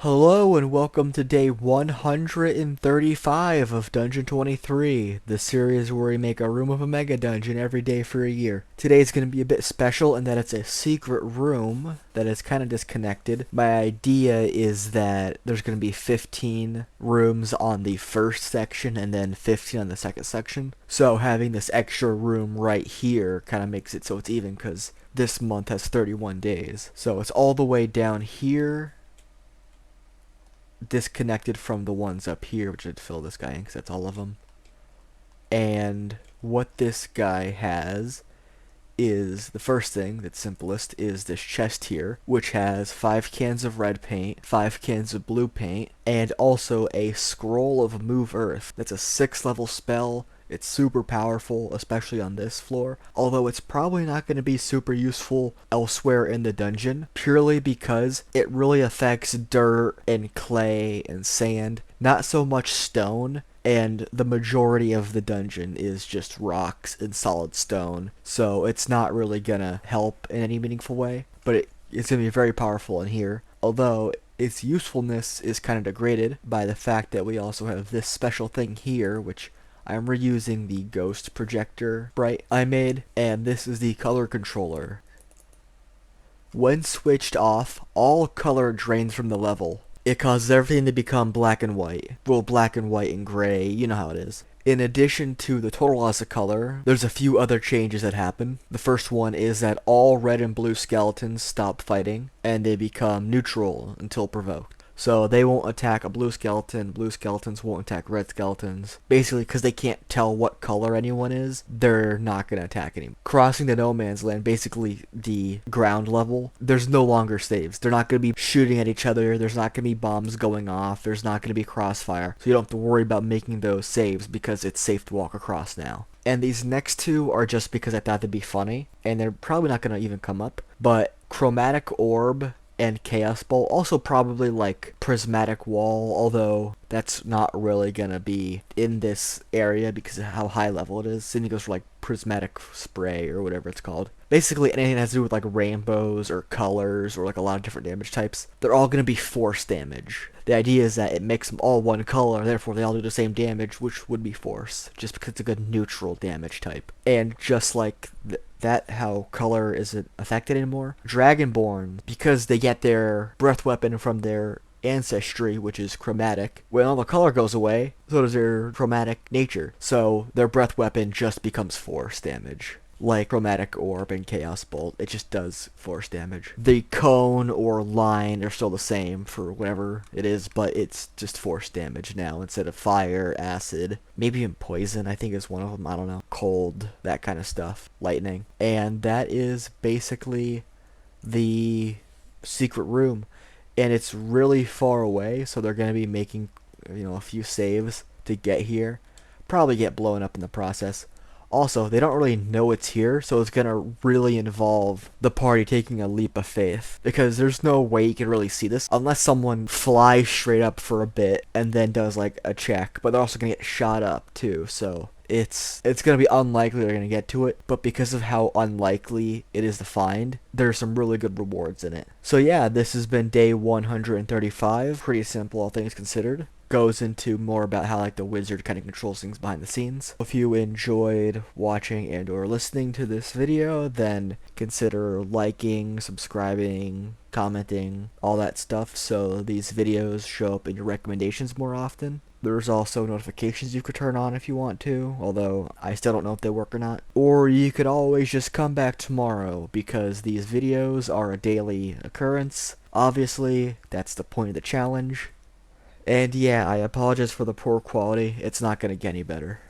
Hello and welcome to day 135 of Dungeon 23, the series where we make a room of a mega dungeon every day for a year. Today is going to be a bit special in that it's a secret room that is kind of disconnected. My idea is that there's going to be 15 rooms on the first section and then 15 on the second section. So having this extra room right here kind of makes it so it's even because this month has 31 days. So it's all the way down here, disconnected from the ones up here, which I'd fill this guy in because that's all of them. And what this guy has is, the first thing that's simplest is this chest here, which has 5 cans of red paint, 5 cans of blue paint, and also a scroll of move earth. That's a 6th level spell. It's super powerful, especially on this floor, although it's probably not going to be super useful elsewhere in the dungeon, purely because it really affects dirt and clay and sand, not so much stone, and the majority of the dungeon is just rocks and solid stone, so it's not really going to help in any meaningful way, but it's going to be very powerful in here, although its usefulness is kind of degraded by the fact that we also have this special thing here, which I'm reusing the ghost projector sprite I made, and this is the color controller. When switched off, all color drains from the level. It causes everything to become black and white. Well, black and white and gray, you know how it is. In addition to the total loss of color, there's a few other changes that happen. The first one is that all red and blue skeletons stop fighting, and they become neutral until provoked. So they won't attack a blue skeleton, blue skeletons won't attack red skeletons. Basically, because they can't tell what color anyone is, they're not going to attack anyone. Crossing the no man's land, basically the ground level, there's no longer saves. They're not going to be shooting at each other, there's not going to be bombs going off, there's not going to be crossfire. So you don't have to worry about making those saves because it's safe to walk across now. And these next two are just because I thought they'd be funny, and they're probably not going to even come up. But Chromatic Orb and Chaos Bolt, also probably like Prismatic Wall, although that's not really gonna be in this area because of how high level it is. Then he goes for like Prismatic Spray or whatever it's called. Basically anything that has to do with like rainbows or colors or like a lot of different damage types, they're all gonna be force damage. The idea is that it makes them all one color, therefore they all do the same damage, which would be force, just because it's a good neutral damage type. And just like that, how color isn't affected anymore, Dragonborn, because they get their breath weapon from their ancestry, which is chromatic, when all the color goes away, so does their chromatic nature. So their breath weapon just becomes force damage. Like Chromatic Orb and Chaos Bolt, it just does force damage. The cone or line are still the same for whatever it is, but it's just force damage now instead of fire, acid, maybe even poison, I think is one of them, I don't know. Cold, that kind of stuff. Lightning. And that is basically the secret room. And it's really far away, so they're going to be making, a few saves to get here. Probably get blown up in the process. Also, they don't really know it's here, so it's gonna really involve the party taking a leap of faith, because there's no way you can really see this unless someone flies straight up for a bit and then does like a check, but they're also gonna get shot up too, so it's gonna be unlikely they're gonna get to it, but because of how unlikely it is to find, there's some really good rewards in it. So yeah, this has been day 135, pretty simple all things considered. Goes into more about how like the wizard kind of controls things behind the scenes. If you enjoyed watching and or listening to this video, then consider liking, subscribing, commenting, all that stuff so these videos show up in your recommendations more often. There's also notifications you could turn on if you want to, although I still don't know if they work or not. Or you could always just come back tomorrow, because these videos are a daily occurrence. Obviously, that's the point of the challenge. And yeah, I apologize for the poor quality. It's not going to get any better.